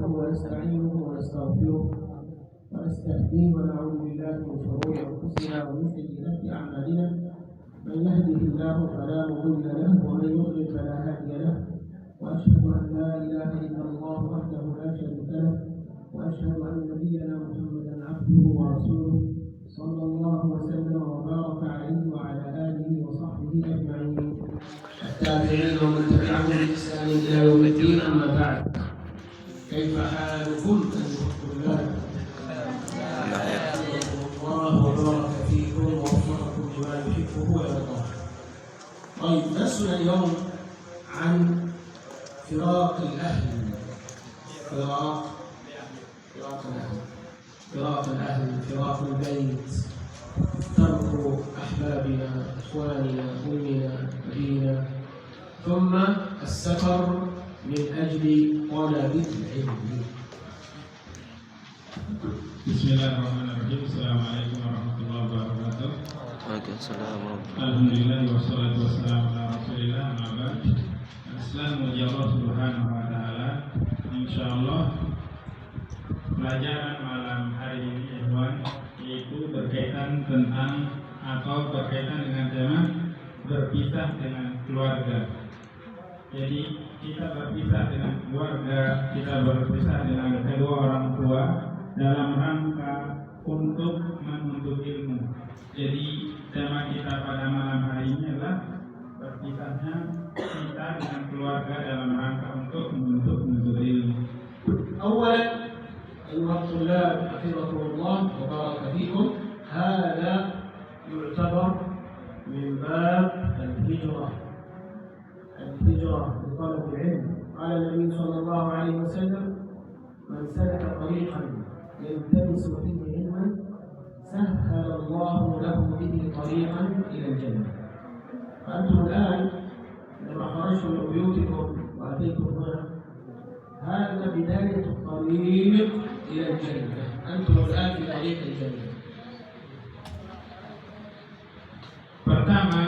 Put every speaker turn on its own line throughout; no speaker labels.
نحمده ونستعينه ونستغفره ونستهديه ونعوذ بالله من شرور أنفسنا ومن سيئات أعمالنا. من يهده الله فلا مضل له ومن يضلل فلا هادي له. وأشهد أن لا إله إلا الله وحده لا شريك له وأشهد أن نبينا محمدا عبده ورسوله صلى الله وسلم وبارك عليه وعلى آله وصحبه أجمعين التابعين ومن تبعهم بإحسان إلى يوم الدين. أما بعد، كيف حالكم أيها الله وبارك فيكم ووفقكم لما يحبه ويرضاه. طيب، درسنا اليوم عن فراق الأهل. فراق الأهل، فراق البيت، ترك أحبابنا، إخواننا، أمنا، أبينا، ثم السفر من أجل طلب العلم.
Bismillahirrahmanirrahim. Assalamualaikum warahmatullahi wabarakatuh.
Waalaikumsalam.
Alhamdulillah wassalatu wassalamu ala Rasulillah. Amma ba'd. Islam muji Allah Subhanahu wa taala. Insyaallah pelajaran malam hari ini ikhwan yaitu berkaitan tentang atau berkaitan dengan tema berpisah dengan keluarga. Jadi kita berpisah dengan keluarga, kita berpisah dengan kedua orang tua dalam rangka untuk menuntut ilmu. Jadi tema kita pada malam hari ini adalah berpisahnya kita dengan keluarga dalam rangka untuk menuntut ilmu.
أولا أيها الطلاب حفظكم الله وبارك فيكم، هذا يعتبر من باب الهجرة لطلب العلم. قال النبي صلى الله عليه وسلم: من سلك طريقا يلتمس فيه علما سهل الله له به طريقا إلى الجنة. فأنتم الآن لما خرجتم من بيوتكم وأتيتم هنا، هذا بداية الطريق إلى الجنة. أنتم الآن في طريق الجنة.
Pertama,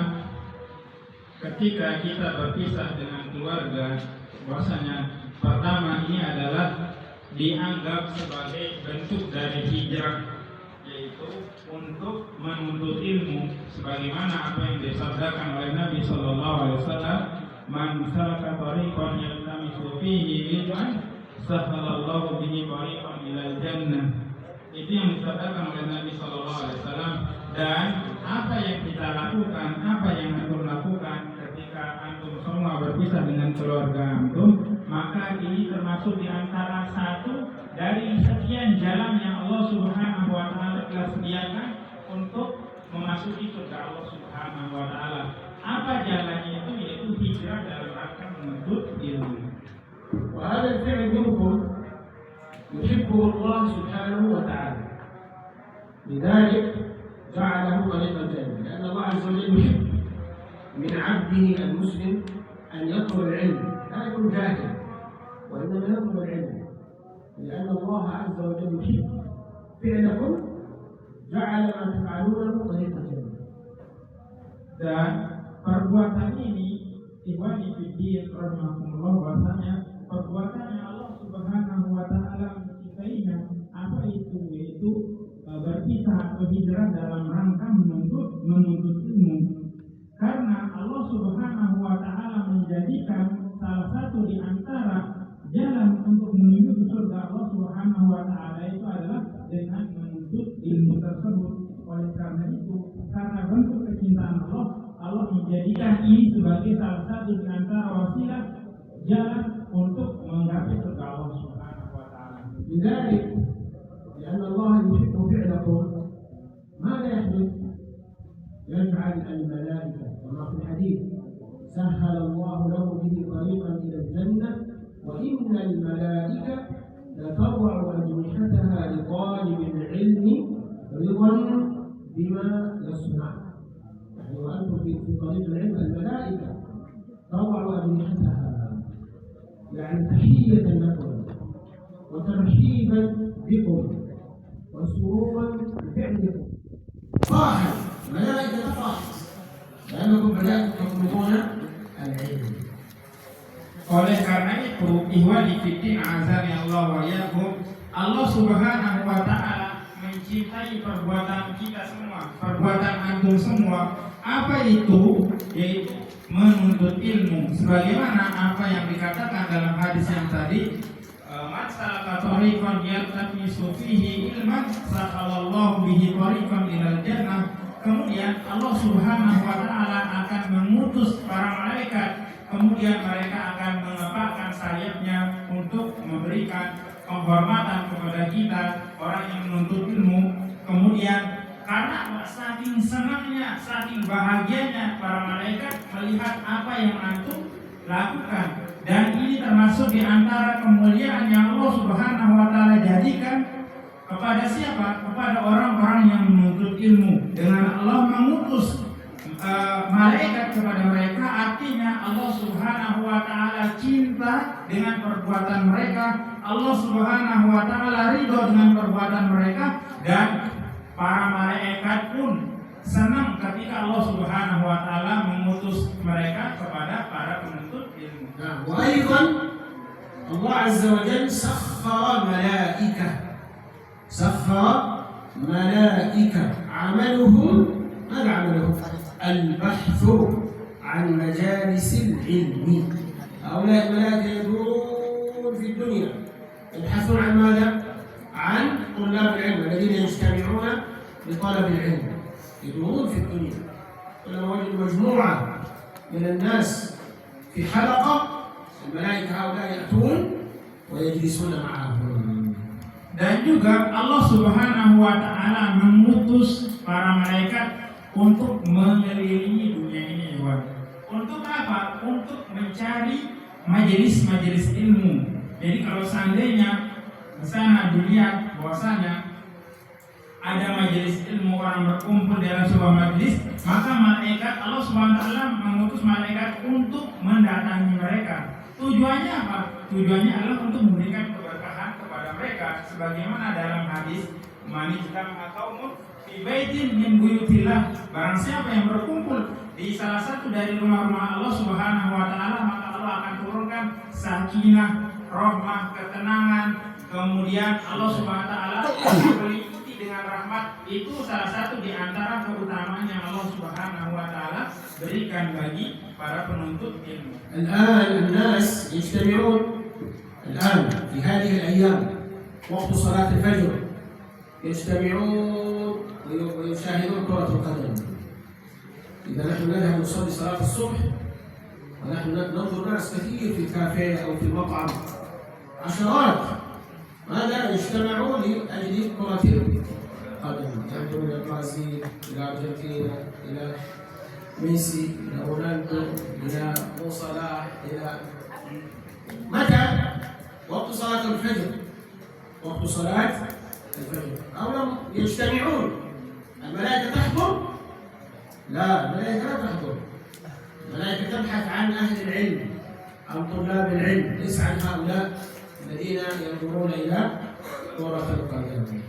ketika kita berpisah dengan keluarga, bahwasanya pertama ini adalah dianggap sebagai bentuk dari hijrah, yaitu untuk menuntut ilmu, sebagaimana apa yang disabdakan oleh Nabi Sallallahu Alaihi Wasallam, "Man salaka tariqan yaltamisu fihi ilman, sahhalallahu bihi tariqan ilal jannah." Itu yang disabdakan oleh Nabi Sallallahu Alaihi Wasallam. Dan apa yang kita lakukan, apa yang antum lakukan ketika antum semua berpisah dengan keluarga antum, maka ini termasuk di antara satu dari sekian jalan yang Allah Subhanahu wa taala telah sediakan untuk memasuki surga Allah Subhanahu wa taala. Apa jalannya itu? Yaitu hijrah dalam rangka menuntut ilmu.
وهذا الفعل منكم يحبه الله سبحانه وتعالى، لذلك جعله طريق الجنة، لأن الله عز وجل يحب من عبده المسلم أن يطلب العلم، لا يكون جاهلا وإنما يطلب العلم، لأن الله عز وجل يحب فعلكم، جعل ما تفعلونه طريق الجنة.
Dan perbuatan ini ikhwani fiddin rahimakumullah, bahwasanya perbuatannya Allah Subhanahu wa taala mencintainya. Apa itu? Yaitu berpisah atau hijrah dalam rangka menuntut ilmu. Karena Allah Subhanahu wa taala menjadikan salah satu di antara jalan untuk menuju ke surga Allah Subhanahu wa taala itu adalah dengan menuntut ilmu tersebut. Oleh karena itu, karena bentuk kecintaan Allah, Allah menjadikan ini sebagai salah satu di antara wasilah jalan untuk menggapai surga Allah Subhanahu wa taala.
لذلك لأن الله يحب فعلكم، ماذا يحدث؟ يجعل الملائكة كما في الحديث: سهل الله له به طريقا إلى الجنة وإن الملائكة لتضع أجنحتها لطالب العلم رضا بما يصنع. يعني وأنتم في طريق العلم، الملائكة تضع أجنحتها، يعني تحية لكم وترحيبا بكم وسرورا بفعلكم. فرحا، الملائكة فرحت لأنكم بدأتم تطلبون العلم.
Oleh karena itu, ihwani fiddin azani Allah rahimanallahu wa iyyakum, Allah Subhanahu wa taala mencintai perbuatan kita semua, perbuatan antum semua. Apa itu? Yaitu menuntut ilmu. Sebagaimana apa yang dikatakan dalam hadis yang tadi, man salaka tariqan yaltamisu fihi ilman sakhalallahu bihi tariqan ilal jannah. Kemudian Allah Subhanahu wa taala akan mengutus para malaikat, kemudian mereka akan mengepakkan sayapnya untuk memberikan penghormatan kepada kita, orang yang menuntut ilmu. Kemudian karena saking senangnya, saking bahagianya para malaikat melihat apa yang antum lakukan, dan ini termasuk di antara kemuliaan yang Allah Subhanahu wa taala jadikan kepada siapa? Kepada orang-orang yang menuntut ilmu. Dengan Allah mengutus malaikat kepada mereka, artinya Allah Subhanahu wa taala cinta dengan perbuatan mereka, Allah Subhanahu wa taala ridho dengan perbuatan mereka, dan para malaikat pun senang ketika Allah Subhanahu wa taala mengutus mereka kepada para penuntut ilmu.
Nah, wa aidan Allah Azza wa Jalla sakhkhara malaikah amaluhum البحث عن مجالس العلم. هؤلاء الملائكة يدورون في الدنيا يبحثون عن ماذا؟ عن طلاب العلم الذين يجتمعون لطلب العلم، يدورون في الدنيا. ولما وجد مجموعة من الناس في حلقة، الملائكة هؤلاء يأتون ويجلسون معهم.
Dan juga Allah Subhanahu wa taala mengutus para malaikat untuk mengelilingi dunia ini, Iwan. Untuk apa? Untuk mencari majelis-majelis ilmu. Jadi kalau seandainya di sana dilihat bahwasanya ada majelis ilmu, orang berkumpul dalam sebuah majelis, maka malaikat Allah Subhanahu wa taala mengutus malaikat untuk mendatangi mereka. Tujuannya apa? Tujuannya adalah untuk memberikan keberkahan kepada mereka, sebagaimana dalam hadis man ijtama'a qaumun fi baitin min buyutillah, barang siapa yang berkumpul di salah satu dari rumah-rumah Allah Subhanahu wa taala, maka Allah akan turunkan sakinah, rahmah, ketenangan. Kemudian Allah Subhanahu wa taala meliputi dengan rahmat. Itu salah satu di antara keutamaan yang Allah Subhanahu wa taala berikan bagi para penuntut ilmu.
الآن الناس يجتمعون الآن في هذه الأيام وقت صلاة الفجر، يجتمعون ويشاهدون كرة القدم. إذا نحن نذهب نصلي صلاة الصبح ونحن ننظر ناس كثير في الكافيه أو في المطعم، عشرات، ماذا؟ يجتمعون لأجل كرة القدم، يذهبون إلى البرازيل، إلى أرجنتينا، إلى ميسي، إلى رونالدو، إلى مو صلاح، إلى متى؟ وقت صلاة الفجر، وقت صلاة الفجر. أو يجتمعون، الملائكة تحضر؟ لا، الملائكة لا تحضر، الملائكة تبحث عن أهل العلم، عن طلاب العلم، ليس عن هؤلاء الذين ينظرون إلى كرة القدم.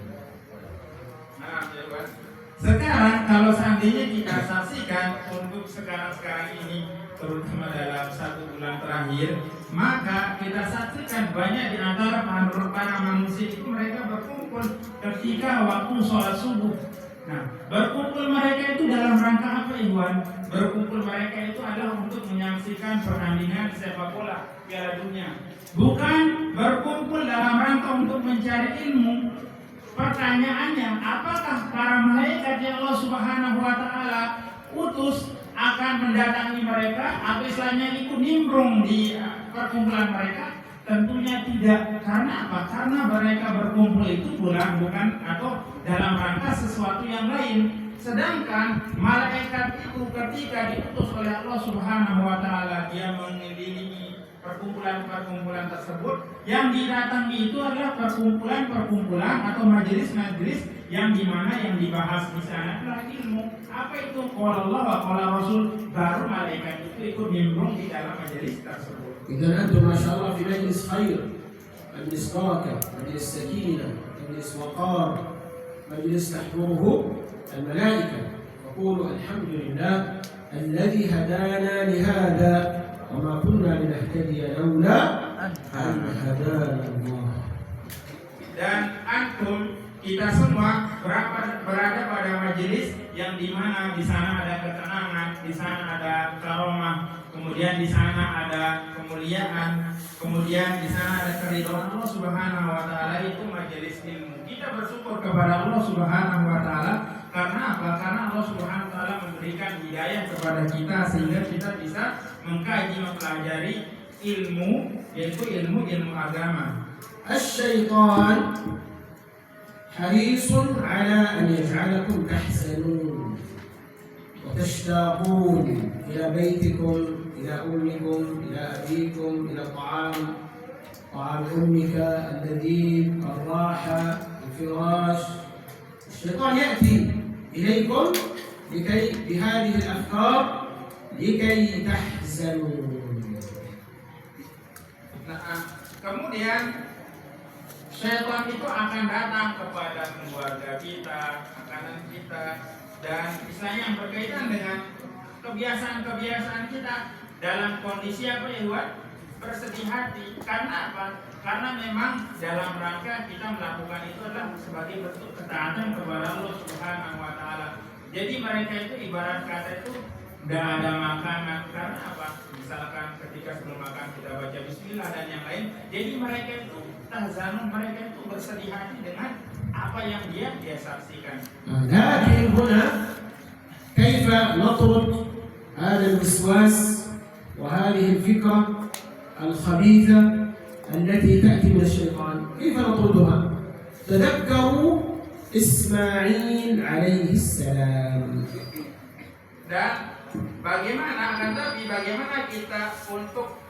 Sekarang kalau seandainya kita saksikan untuk sekarang ini, terutama dalam 1 bulan terakhir, maka kita saksikan banyak di antara para manusia itu mereka berkumpul ketika waktu sholat subuh. Nah, berkumpul mereka itu dalam rangka apa, Iwan? Berkumpul mereka itu adalah untuk menyaksikan pertandingan sepak bola Piala Dunia. Bukan berkumpul dalam rangka untuk mencari ilmu. Pertanyaannya, apakah para malaikat yang Allah Subhanahu wa taala utus akan mendatangi mereka atau istilahnya ikut nimbrung di perkumpulan mereka? Tentunya tidak. Karena apa? Karena mereka berkumpul itu bukan atau dalam rangka sesuatu yang lain. Sedangkan malaikat itu ketika diutus oleh Allah Subhanahu wa taala, dia mengelilingi perkumpulan-perkumpulan tersebut. Yang didatangi itu adalah perkumpulan-perkumpulan atau majelis-majelis yang dimana yang dibahas di sana adalah ilmu. Apa itu? Qala Allah wa qala Rasul. Baru malaikat itu ikut nimbrung di dalam majelis tersebut.
إذا أنتم ما شاء الله في مجلس خير، مجلس بركة، مجلس سكينة، مجلس وقار، مجلس تحضره الملائكة، فقولوا الحمد لله الذي هدانا لهذا وما كنا لنهتدي لولا أن هدانا الله.
antum, kita semua berada pada majelis yang dimana di sana ada ketenangan, di sana ada karomah, kemudian di sana ada kemuliaan, kemudian di sana ada keridhaan Allah Subhanahu wa taala, itu majelis ilmu. Kita bersyukur kepada Allah Subhanahu wa taala karena apa? Karena Allah Subhanahu wa taala memberikan hidayah kepada kita sehingga kita bisa mengkaji, mempelajari ilmu, yaitu ilmu agama.
الشيطان حريص على أن يجعلكم تحزنون وتشتاقون إلى بيتكم، إلى أمكم، إلى أبيكم، إلى طعام أمك اللذيذ، الراحة، الفراش. الشيطان يأتي إليكم بهذه الأفكار لكي تحزنوا.
Kemudian syaitan itu akan datang kepada keluarga kita, makanan kita, dan misalnya yang berkaitan dengan kebiasaan-kebiasaan kita dalam kondisi apa ya buat bersedih hati. Karena apa? Karena memang dalam rangka kita melakukan itu adalah sebagai bentuk ketaatan kepada Allah Subhanahu wa taala. Jadi mereka itu ibarat kata itu tidak ada makanan. Karena apa? Misalkan ketika sebelum makan kita baca bismillah dan yang lain. Jadi mereka itu tahzanun, mereka itu bersedih hati dengan apa yang dia saksikan.
لكن هنا كيف نطرد هذا الوسواس وهذه الفكرة الخبيثة التي تأتي من الشيطان؟ كيف نطردها؟ تذكروا إسماعيل عليه السلام.
Dan bagaimana kita untuk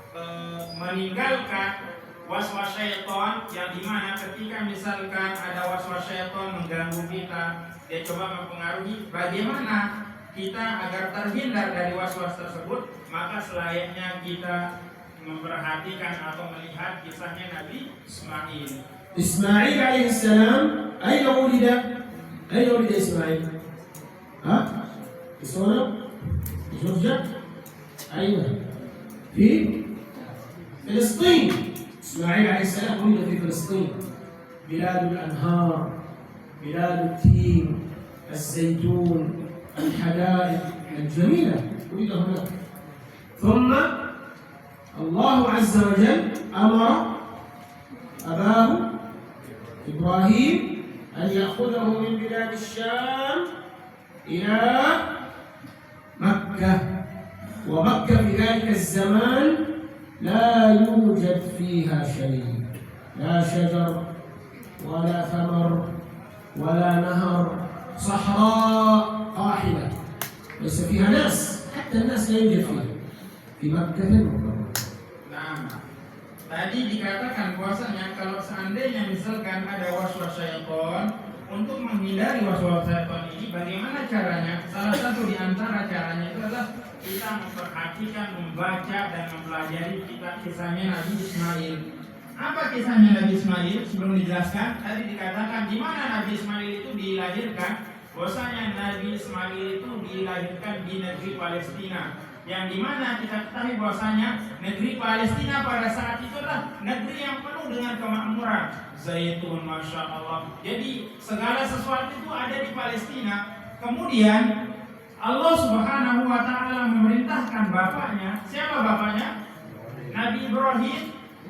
meninggalkan waswas syaitan, yang dimana ketika misalkan ada waswas syaitan mengganggu kita, dia coba mempengaruhi, bagaimana kita agar terhindar dari waswas tersebut? Maka selayaknya kita memperhatikan atau melihat kisahnya Nabi Ismail.
إسماعيل عليه السلام أين ولد؟ أين ولد إسماعيل؟ في سوريا؟ في جورجيا؟ أين؟ في فلسطين. إسماعيل عليه السلام ولد في فلسطين، بلاد الأنهار، بلاد التين، الزيتون، الحدائق الجميلة، ولد هناك. ثم الله عز وجل أمر أباه إبراهيم أن يأخذه من بلاد الشام إلى مكة، ومكة في ذلك الزمان لا يوجد فيها شيء، لا شجر ولا ثمر ولا نهر، صحراء قاحلة ليس فيها ناس، حتى الناس لا يوجد فيها في مكة المكرمة.
Tadi dikatakan bahwasanya kalau seandainya misalkan ada waswas syaitan, untuk menghindari waswas syaitan ini bagaimana caranya? Salah satu di antara caranya itu adalah kita memperhatikan, membaca dan mempelajari kisahnya Nabi Ismail. Apa kisahnya Nabi Ismail? Sebelum dijelaskan, tadi dikatakan di mana Nabi Ismail itu dilahirkan. Bahwasanya Nabi Ismail itu dilahirkan di negeri Palestina, yang dimana kita ketahui bahwasanya negeri Palestina pada saat itu adalah negeri yang penuh dengan kemakmuran, zaitun, masya Allah. Jadi segala sesuatu itu ada di Palestina. Kemudian Allah Subhanahu wa taala memerintahkan bapaknya, siapa bapaknya? Nabi Ibrahim,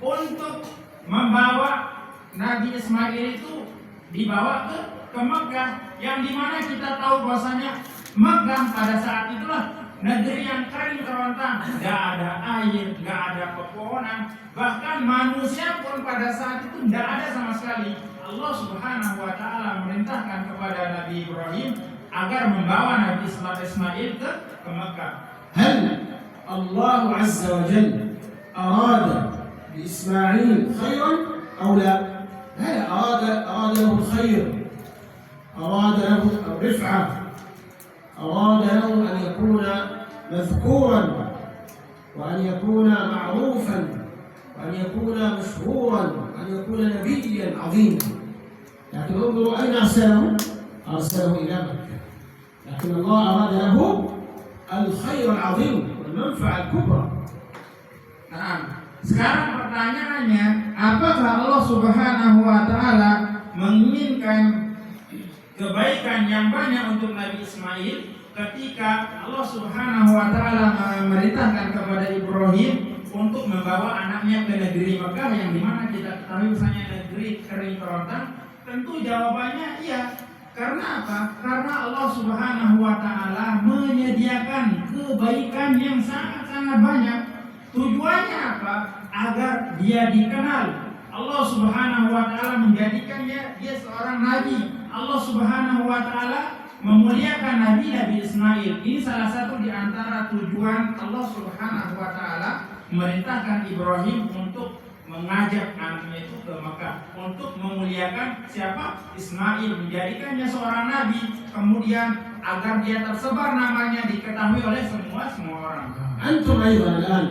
untuk membawa Nabi Ismail itu dibawa ke Mekah, yang dimana kita tahu bahwasanya Mekah pada saat itulah negeri yang kering kerontang, tidak ada air, tidak ada pepohonan, bahkan manusia pun pada saat itu tidak ada sama sekali. Allah Subhanahu wa taala memerintahkan kepada Nabi Ibrahim agar membawa Nabi Ismail ke Mekah.
هل الله عز وجل أراد بإسماعيل خيرا أو لا؟ هل أراد له الخير، أراد له الرفعة، أراد له أن يكون مذكورا وأن يكون معروفا وأن يكون مشهورا وأن يكون نبيا عظيما. لكن انظروا أين أرسله إلى مكة. لكن الله أراد له الخير العظيم والمنفعة الكبرى.
Nah, sekarang pertanyaannya, apakah Allah Subhanahu wa taala menginginkan kebaikan yang banyak untuk Nabi Ismail ketika Allah Subhanahu wa taala memerintahkan kepada Ibrahim untuk membawa anaknya ke negeri Mekah yang dimana kita ketahui misalnya negeri kering kerontang. Tentu jawabannya iya. Karena apa? Karena Allah Subhanahu wa taala menyediakan kebaikan yang sangat-sangat banyak. Tujuannya apa? Agar dia dikenal. Allah Subhanahu wa taala menjadikannya dia seorang nabi. Allah Subhanahu wa taala memuliakan Nabi Ismail. Ini salah satu di antara tujuan Allah Subhanahu wa taala memerintahkan Ibrahim untuk mengajak anaknya itu ke Mekah untuk memuliakan siapa? Ismail, menjadikannya seorang nabi, kemudian agar dia tersebar namanya diketahui oleh semua orang.
أنتم أيضا الآن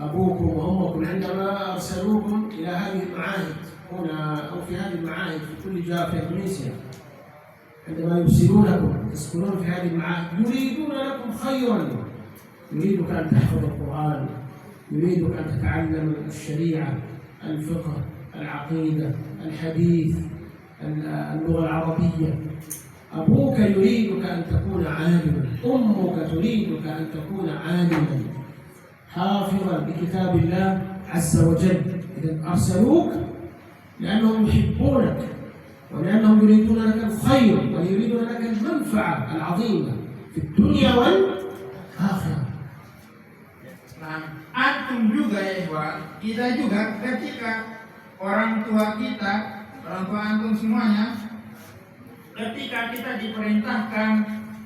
أبوكم وأمكم عندما أرسلوكم إلى هذه المعاهد هنا أو في هذه المعاهد في كل جهة في إندونيسيا، عندما يرسلونكم تسكنون في هذه المعاهد يريدون لكم خيرا، يريدك أن تحفظ القرآن، يريدك أن تتعلم الشريعة، الفقه، العقيدة، الحديث، اللغة العربية. أبوك يريدك أن تكون عالما، أمك تريدك أن تكون عالما حافظا لكتاب الله عز وجل. إذا أرسلوك لأنهم يحبونك ولأنهم يريدون لك الخير ويريدون لك المنفعة العظيمة في الدنيا والآخرة.
Nah, antum juga ya ikhwan, kita juga ketika orang tua kita, orang tua antum semuanya, ketika kita diperintahkan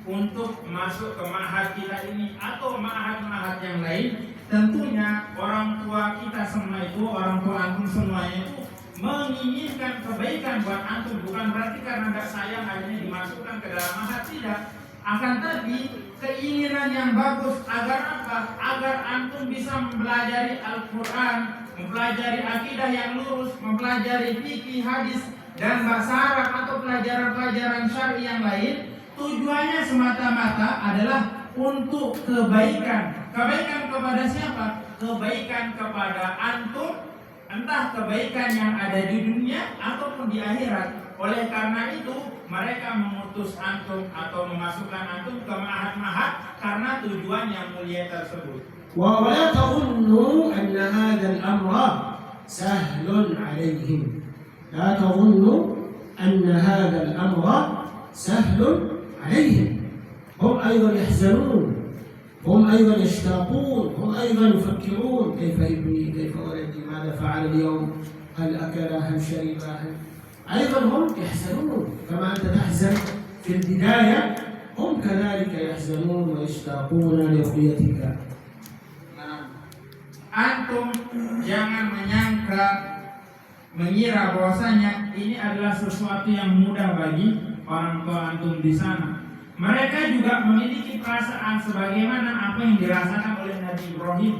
untuk masuk ke ma'had kita ini atau ma'had-ma'had yang lain, tentunya orang tua kita semua itu, orang tua antum semuanya itu menginginkan kebaikan buat antum. Bukan berarti karena tidak sayang akhirnya dimasukkan ke dalam ma'had, tidak. Akan tapi keinginan yang bagus agar apa? Agar antum bisa mempelajari Al-Quran, mempelajari akidah yang lurus, mempelajari fikih, hadis, dan bahasa Arab atau pelajaran-pelajaran syar'i yang lain. Tujuannya semata-mata adalah untuk kebaikan. Kebaikan kepada siapa? Kebaikan kepada antum, entah kebaikan yang ada di dunia ataupun di akhirat. Oleh karena itu mereka mengutus antum atau memasukkan antum ke ma'had-ma'had karena tujuan yang mulia tersebut.
ولا تظنوا أن هذا الأمر سهل عليهم. لا تظنوا أن هذا الأمر سهل عليهم. هم أيضا يحزنون، هم أيضا يشتاقون، هم أيضا يفكرون كيف ابني، كيف ولدي، ماذا فعل اليوم، هل أكل، هل شرب، أيضا هم يحزنون كما أنت تحزن في البداية، هم كذلك يحزنون ويشتاقون لرؤيتك.
Antum jangan mengira bahwasanya ini adalah sesuatu yang mudah bagi orang tua antum di sana. Mereka juga memiliki perasaan sebagaimana apa yang dirasakan oleh Nabi Ibrahim.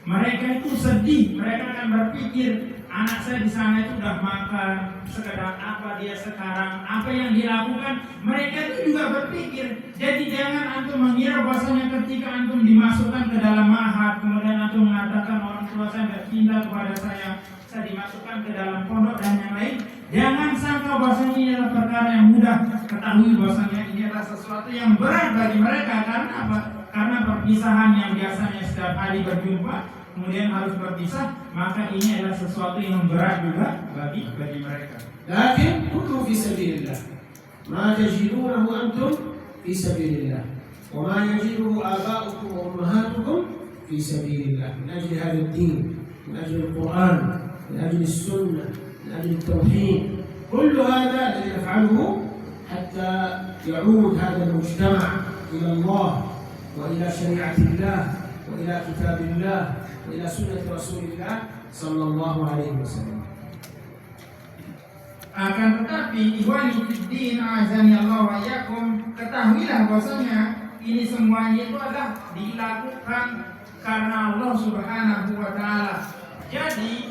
Mereka itu sedih, mereka akan berpikir, anak saya di sana itu udah makan, sekedar apa dia sekarang, apa yang dilakukan. Mereka itu juga berpikir. Jadi jangan antum mengira bahwasanya ketika antum dimasukkan ke dalam ma'had, kemudian antum mengatakan orang tua saya tidak cinta kepada saya dimasukkan ke dalam pondok dan yang lain. Jangan sangka bahwasanya ini adalah perkara yang mudah. Ketahui bahwasanya ini adalah sesuatu yang berat bagi mereka. Karena apa? Karena perpisahan yang biasanya setiap hari berjumpa kemudian harus berpisah, maka ini adalah sesuatu yang berat juga bagi mereka.
Lakin kullu fi sabilillah. Ma tajidunahu antum fi sabilillah. Wa ma yajiduhu aba'ukum wa ummahatukum fi sabilillah. Min ajli hadha ad-din, min ajli al-Quran, min ajli as-sunnah, min ajli at-tauhid. Kullu hadha alladhi naf'aluhu hatta ya'ud hadha al-mujtama' ila Allah wa ila syari'atillah wa ila kitabillah ila sunnati Rasulillah sallallahu alaihi wasallam.
Akan tetapi ikhwani fiddin azani Allah wa iyyakum, ketahuilah bahwasanya ini semuanya itu adalah dilakukan karena Allah Subhanahu wa taala. Jadi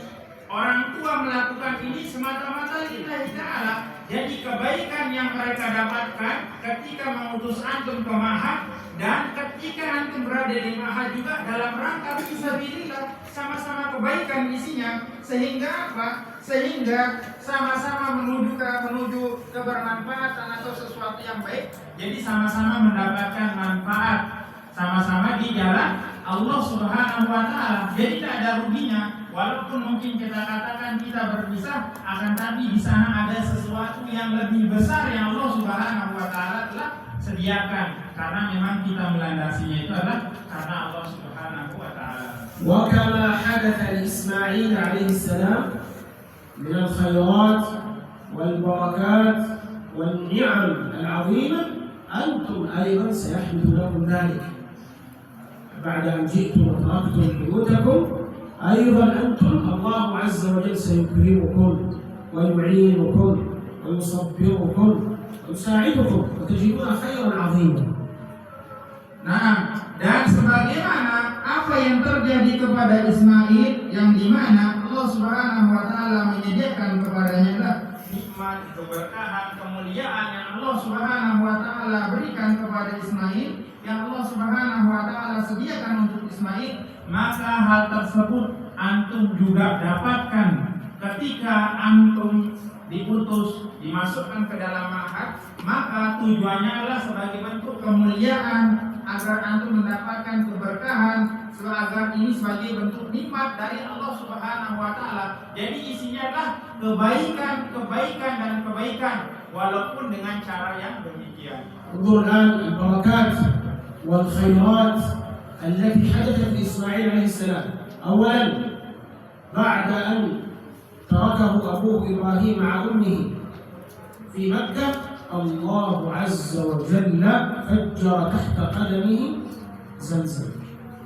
Orang tua melakukan ini semata-mata lillahi ta'ala. Jadi kebaikan yang mereka dapatkan ketika mengutus antum ke ma'had dan ketika antum berada di ma'had juga dalam rangka fisabilillah, sama-sama kebaikan isinya. Sehingga apa? Sehingga sama-sama menuju kebermanfaatan atau sesuatu yang baik. Jadi sama-sama mendapatkan manfaat, sama-sama di jalan Allah Subhanahu wa ta'ala. Jadi tidak ada ruginya. Walaupun mungkin kita katakan kita berpisah, akan tapi di sana ada sesuatu yang lebih besar yang Allah Subhanahu wa ta'ala telah sediakan. Karena memang kita melandasinya itu adalah karena Allah Subhanahu wa ta'ala.
Wa kama hadatha li Ismail alaihi salam min al-khayrat wal barakat wal ni'am al-'azimah, antum aydan sayahdathu lakum dhalik. بعد أن جئتم وتركتم بيوتكم أيضا أنتم الله عز وجل سيكرمكم ويعينكم ويصبركم ويساعدكم وتجدون خيرا عظيما.
Nah, dan sebagaimana apa yang terjadi kepada Ismail, yang dimana Allah Subhanahu wa ta'ala menyediakan kepadanya adalah nikmat, keberkahan, kemuliaan yang Allah Subhanahu wa ta'ala berikan kepada Ismail, yang Allah Subhanahu wa ta'ala sediakan untuk Ismail, maka hal tersebut antum juga dapatkan ketika antum diutus, dimasukkan ke dalam ma'had. Maka tujuannya adalah sebagai bentuk kemuliaan, agar antum mendapatkan keberkahan, agar ini sebagai bentuk nikmat dari Allah Subhanahu wa ta'ala. Jadi isinya adalah kebaikan, kebaikan dan kebaikan, walaupun dengan cara yang demikian.
Al-barakat والخيرات التي حدثت لإسماعيل عليه السلام. أولا بعد أن تركه أبوه إبراهيم مع أمه في مكة، الله عز وجل فجر تحت قدمه زمزم.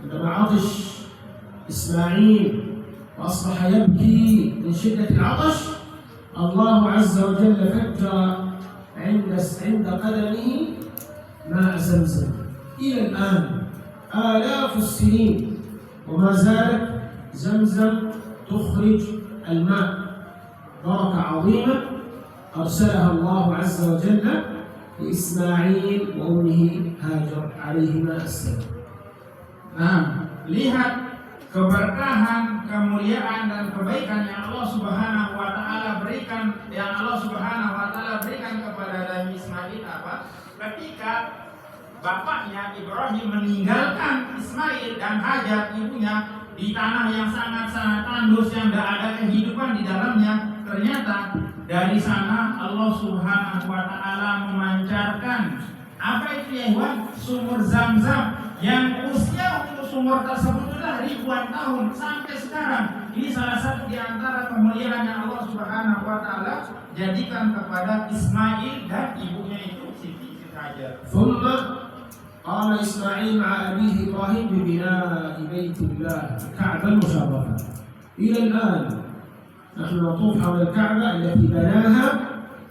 عندما عطش إسماعيل وأصبح يبكي من شدة العطش، الله عز وجل فجر عند قدمه ماء زمزم. إلى الآن آلاف السنين وما زالت زمزم تخرج الماء. بركة عظيمة أرسلها الله عز وجل لإسماعيل وأمه هاجر عليهما السلام.
Nah, lihat keberkahan, kemuliaan dan kebaikan yang Allah Subhanahu wa ta'ala berikan, yang Allah Subhanahu wa ta'ala berikan kepada Nabi Ismail apa? Ketika bapaknya Ibrahim meninggalkan Ismail dan Hajar ibunya di tanah yang sangat-sangat tandus yang tidak ada kehidupan di dalamnya, ternyata dari sana Allah Subhanahu wa ta'ala memancarkan apa itu ya Iwan? Sumur Zam-Zam yang usia untuk sumur tersebut sudah ribuan tahun sampai sekarang. Ini salah satu di antara kemuliaan yang Allah Subhanahu wa ta'ala jadikan kepada Ismail dan ibunya itu Siti Hajar.
قام إسماعيل مع أبيه إبراهيم ببناء بيت الله الكعبة المشرفة. إلى الآن نحن نطوف حول الكعبة التي بناها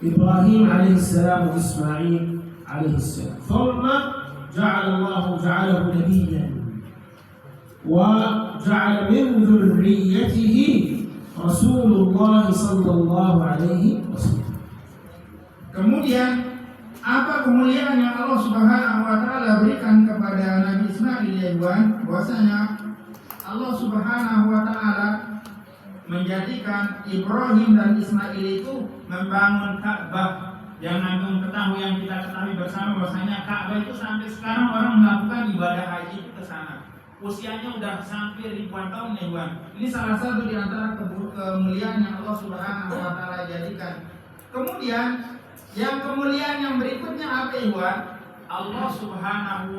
إبراهيم عليه السلام وإسماعيل عليه السلام. ثم جعله نبيا وجعل من ذريته رسول الله صلى الله عليه وسلم.
Kemudian apa kemuliaan yang Allah Subhanahu wa ta'ala berikan kepada Nabi Ismail ya Iwan? Bahwasanya Allah Subhanahu wa ta'ala menjadikan Ibrahim dan Ismail itu membangun Ka'bah. Yang antum ketahui, yang kita ketahui bersama, bahwasanya Ka'bah itu sampai sekarang orang melakukan ibadah haji itu ke sana. Usianya udah sampai ribuan tahun ya Iwan. Ini salah satu di antara kemuliaan yang Allah Subhanahu wa ta'ala jadikan. Kemudian yang kemuliaan yang berikutnya apa Iwan? Allah Subhanahu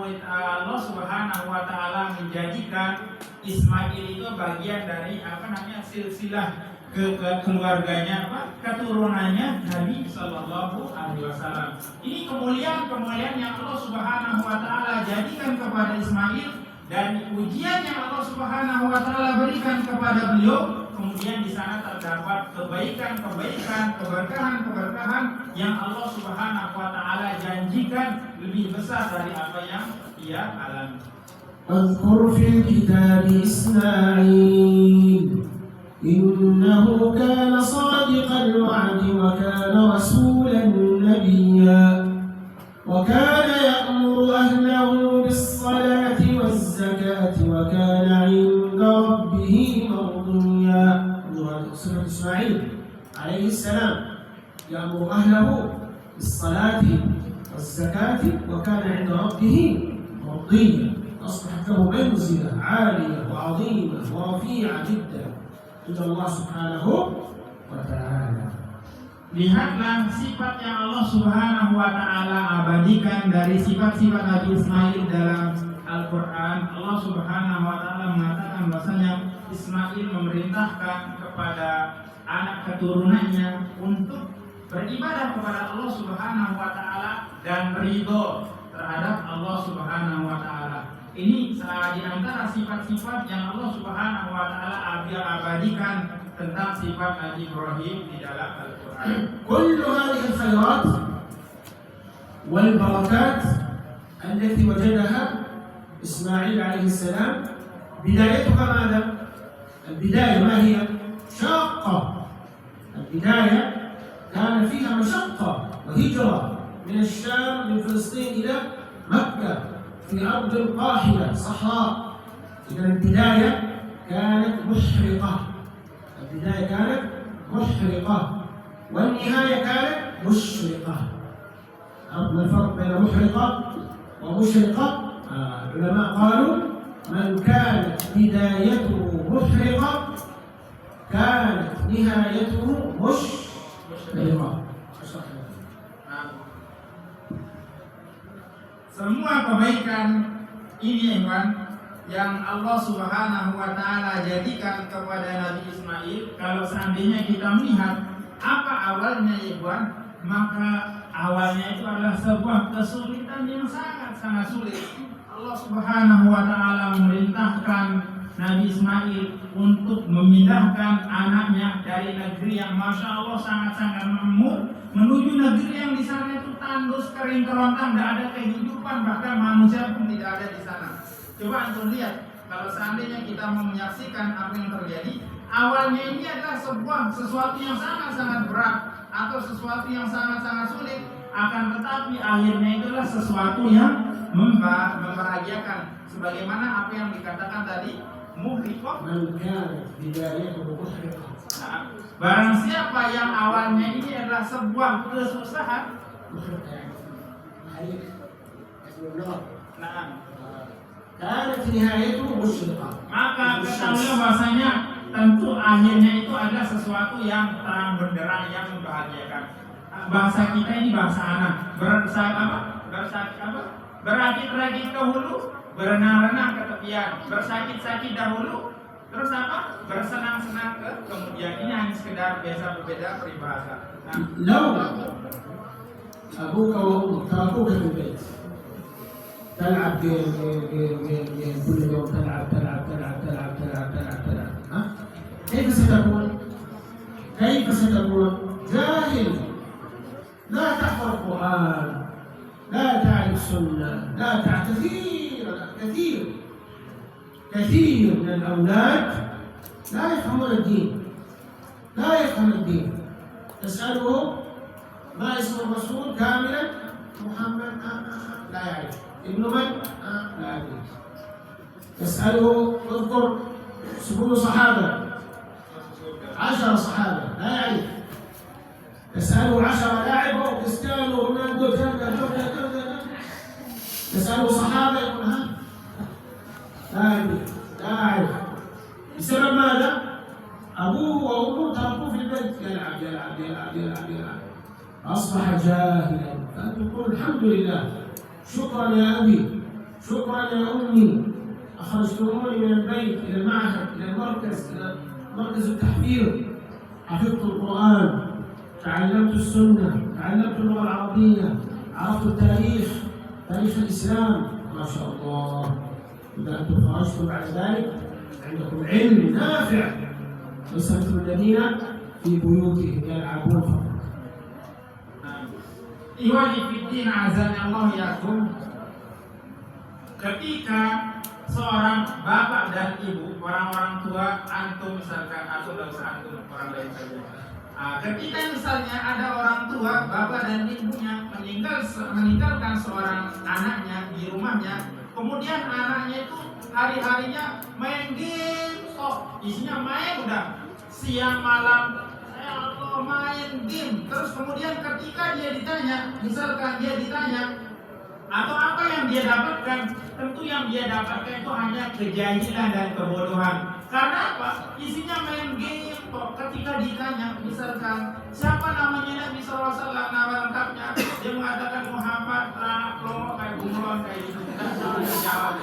wa ta'ala menjadikan Ismail itu bagian dari silsilah keluarganya, keturunannya Nabi Sallallahu Alaihi Wasallam. Ini kemuliaan yang Allah Subhanahu wa ta'ala jadikan kepada Ismail, dan ujian yang Allah Subhanahu wa ta'ala berikan kepada beliau. Kemudian di sana terdapat kebaikan, keberkahan yang Allah Subhanahu wa ta'ala janjikan lebih besar dari apa yang ia alami.
Adhkur fil kitab Ismail إنه كان صادق الوعد وكان رسولا نبيا وكان يأمر أهله بالصلاة والزكاة وكان عند ربه مرضيا. سورة إسماعيل عليه السلام يأمر أهله بالصلاة والزكاة وكان عند ربه مرضيا، أصبحت له منزلة عالية وعظيمة ورفيعة جدا عند الله سبحانه وتعالى.
Lihatlah sifat yang Allah Subhanahu wa Ta'ala abadikan dari sifat-sifat Nabi Ismail dalam Al-Quran. Allah Subhanahu wa Ta'ala mengatakan bahwasanya Ismail memerintahkan kepada anak keturunannya untuk beribadah kepada Allah Subhanahu wa Ta'ala dan ridho terhadap Allah Subhanahu wa Ta'ala. Ini di antara sifat-sifat yang Allah Subhanahu wa Ta'ala abadikan tentang sifat Nabi Ibrahim di dalam Al-Quran.
كل هذه الخيرات والبركات التي وجدها إسماعيل عليه السلام بدايتها ماذا؟ البداية ما هي؟ شاقة. البداية كان فيها مشقة وهجرة من الشام من فلسطين إلى مكة في أرض قاحلة صحراء. إذا البداية كانت محرقة. البداية كانت محرقة والنهاية كانت مشرقة. ما الفرق بين محرقة ومشرقة؟ العلماء قالوا من كانت بدايته محرقة كانت نهايته مشرقة.
Semua kebaikan ini yang Allah Subhanahu wa Ta'ala jadikan kepada Nabi Ismail, kalau seandainya kita melihat apa awalnya maka awalnya itu adalah sebuah kesulitan yang sangat-sangat sulit. Allah Subhanahu wa Ta'ala memerintahkan Nabi Ismail untuk memindahkan anaknya dari negeri yang Masya Allah sangat-sangat makmur menuju negeri yang di sana itu tandus, kering, kerontang, tidak ada kehidupan, bahkan manusia pun tidak ada di sana. Coba antum lihat, kalau seandainya kita mau menyaksikan apa yang terjadi, awalnya ini adalah sesuatu yang sangat-sangat berat atau sesuatu yang sangat-sangat sulit, akan tetapi akhirnya itulah sesuatu yang membahagiakan, sebagaimana apa yang dikatakan tadi, muhriqah. Nah, barang siapa yang awalnya ini adalah sebuah kesusahan, maka ketahuilah bahasanya tentu akhirnya itu adalah sesuatu yang terang benderang yang membahagiakan. Bahasa kita ini bahasa anak. Berakit-rakit ke hulu, berenang-renang ke tepian. Bersakit-sakit dahulu, terus apa? Bersenang-senang ke kemudian. Ini hanya sekedar biasa berbeda peribahasa.
لو أبوك وأمك تركوك في البيت تلعب جيم كل يوم تلعب ها؟ كيف ستكون؟ جاهل، لا تحفظ القرآن، لا تعرف السنة، لا تعرف كثير من الأولاد لا يفهمون الدين. تسأله ما اسم الرسول كاملا؟ محمد لا يعرف. ابن من؟ لا يعرف. تسأله اذكر سبوع صحابة، 10 صحابة لا يعرف. تسأله 10 لاعب كريستيانو رونالدو كذا. تسأله صحابة يقول لا يعرف. بسبب ماذا؟ أبوه وأمه تركوه في البيت يلعب. أصبح جاهلا. فأنت تقول الحمد لله، شكرا يا أبي، شكرا يا أمي، أخرجتموني من البيت إلى المعهد، إلى المركز، إلى مركز التحفيظ، حفظت القرآن، تعلمت السنة، تعلمت اللغة العربية، عرفت تاريخ الإسلام. ما شاء الله. إذا أنتم خرجتم بعد ذلك عندكم علم نافع، ليس مثل الذين في بيوتهم يلعبون فقط.
Ikhwani fiddin azanallahu yakum. Ketika seorang bapak dan ibu, orang-orang tua, antum misalkan, atau tidak usah antum, orang lain saja. Ketika misalnya ada orang tua, bapak dan ibunya meninggalkan seorang anaknya di rumahnya, kemudian anaknya itu hari-harinya main game, isinya main udah siang malam, Allah main game. Terus kemudian ketika dia ditanya, misalkan dia ditanya, atau apa yang dia dapatkan, tentu yang dia dapatkan itu hanya kejahilan dan kebodohan. Karena apa? Isinya main game kok. Ketika ditanya, misalkan siapa namanya Nabi SAW, nama lengkapnya, dia mengatakan Muhammad, Raklo, kayak bunglon kayak gitu. Tidak jawab.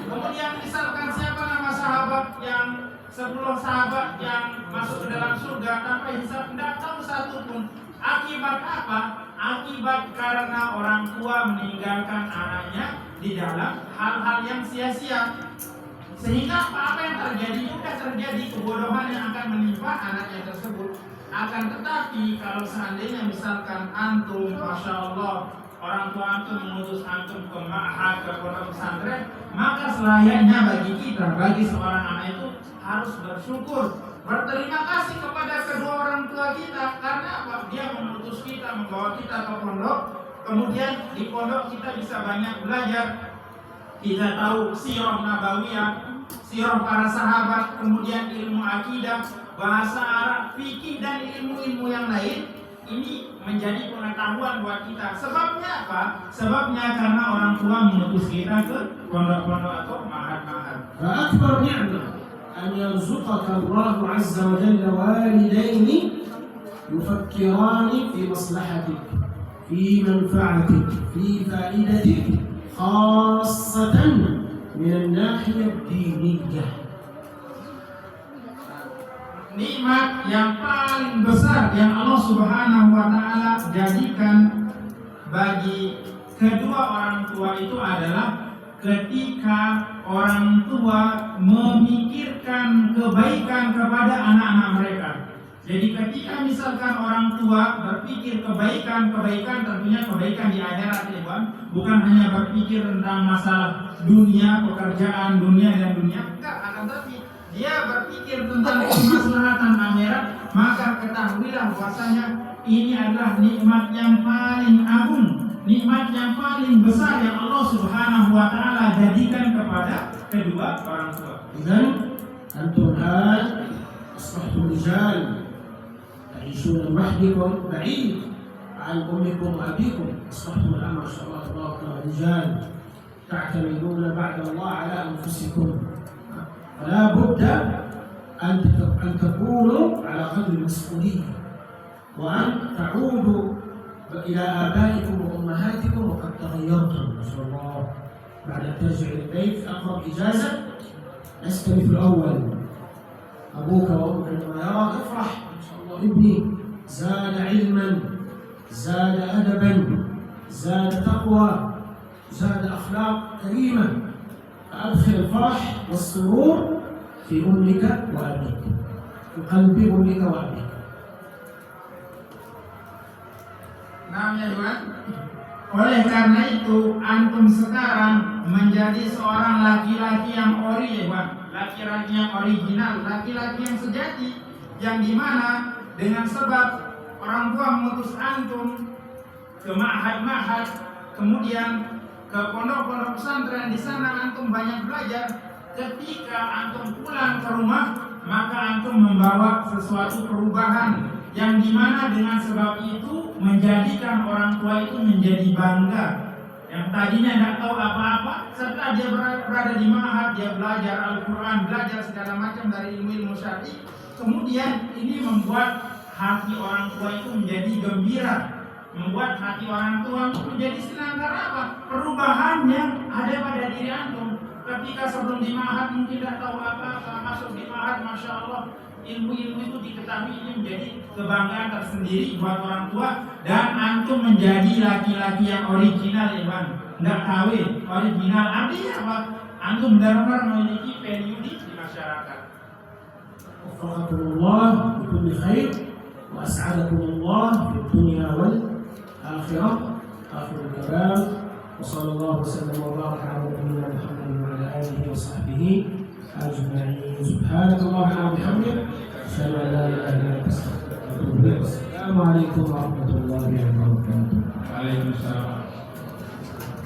Kemudian misalkan siapa nama sahabat yang 10 sahabat yang masuk ke dalam surga tanpa hisab, tidak tahu satu pun. Akibat apa? Akibat karena orang tua meninggalkan anaknya di dalam hal-hal yang sia-sia. Sehingga apa yang terjadi sudah terjadi, kebodohan yang akan menimpa anaknya tersebut. Akan tetapi kalau seandainya misalkan antum, masya Allah, orang tua antum mengutus antum ke ma'had, ke pondok pesantren, maka selayaknya bagi kita, bagi seorang anak itu harus bersyukur, berterima kasih kepada kedua orang tua kita. Karena apa? Dia mengutus kita, membawa kita ke pondok. Kemudian di pondok kita bisa banyak belajar. Kita tahu sirah nabawiyah, sirah para sahabat, kemudian ilmu akidah, bahasa Arab, fikih dan ilmu-ilmu yang lain. Ini menjadi pengetahuan buat kita. Sebabnya apa? Sebabnya karena orang tua mengutus kita ke pondok-pondok atau ma'had-ma'had.
فأكبر نعمة أن يرزقك الله عز وجل والدين يفكران في مصلحتك، في منفعتك، في فائدتك، خاصة من الناحية الدينية.
Nikmat yang paling besar yang Allah Subhanahu wa Ta'ala jadikan bagi kedua orang tua itu adalah ketika orang tua memikirkan kebaikan kepada anak-anak mereka. Jadi ketika misalkan orang tua berpikir kebaikan tentunya kebaikan di akhirat, ya Bang, bukan hanya berpikir tentang masalah dunia, pekerjaan dunia dan dunia, enggak, akan tetapi dia berpikir tentang kemaslahatan akhirat, maka ketahuilah bahwasanya ini adalah nikmat yang paling agung, nikmat yang paling besar yang Allah Subhanahu wa Ta'ala jadikan kepada kedua orang tua.
إذن أنتم الآن أصبحتم رجال تعيشون لوحدكم بعيد عن أمكم وأبيكم، أصبحتم الآن ما شاء الله تبارك الله رجال تعتمدون بعد الله على أنفسكم. فلا بد أن تكونوا على قدر المسؤولية، وأن تعودوا إلى آبائكم وأمهاتكم وقد تغيرتم ما شاء الله. بعد أن ترجع البيت أقرب إجازة لست مثل الأول. أبوك وأمك عندما يراك افرح ما شاء الله، ابني زاد علما، زاد أدبا، زاد تقوى، زاد أخلاق كريمة. فأدخل الفرح والسرور في أمك وأبيك، في قلب أمك وأبيك.
Nah, ya Tuhan. Oleh karena itu antum sekarang menjadi seorang laki-laki yang ori, ya Tuhan. Laki-laki yang original, laki-laki yang sejati, yang dimana dengan sebab orang tua mengutus antum ke ma'had-ma'had, kemudian ke pondok-pondok pesantren, di sana antum banyak belajar. Ketika antum pulang ke rumah, maka antum membawa sesuatu perubahan yang dimana dengan sebab itu menjadikan orang tua itu menjadi bangga. Yang tadinya tidak tahu apa-apa, setelah dia berada di ma'had, dia belajar Al-Quran, belajar segala macam dari ilmu-ilmu syar'i. Kemudian ini membuat hati orang tua itu menjadi gembira, membuat hati orang tua menjadi senang. Karena apa? Perubahan yang ada pada diri antum. Ketika sebelum di ma'had mungkin tidak tahu apa-apa, masuk di ma'had, masya Allah, ilmu-ilmu itu diketahui, ini menjadi kebanggaan tersendiri buat orang tua. Dan antum menjadi laki-laki yang original, ya Bang. Tidak kawin, original. Artinya apa? Antum benar-benar memiliki value di masyarakat.
وفقكم الله بكل خير وأسعدكم الله في الدنيا والآخرة. آخر الكلام وصلى الله وسلم وبارك على نبينا محمد وعلى آله وصحبه أجمعين. سبحانك اللهم وبحمدك أشهد أن لا إله إلا أنت أستغفرك وأتوب إليك. السلام عليكم ورحمة الله وبركاته.
Waalaikumsalam.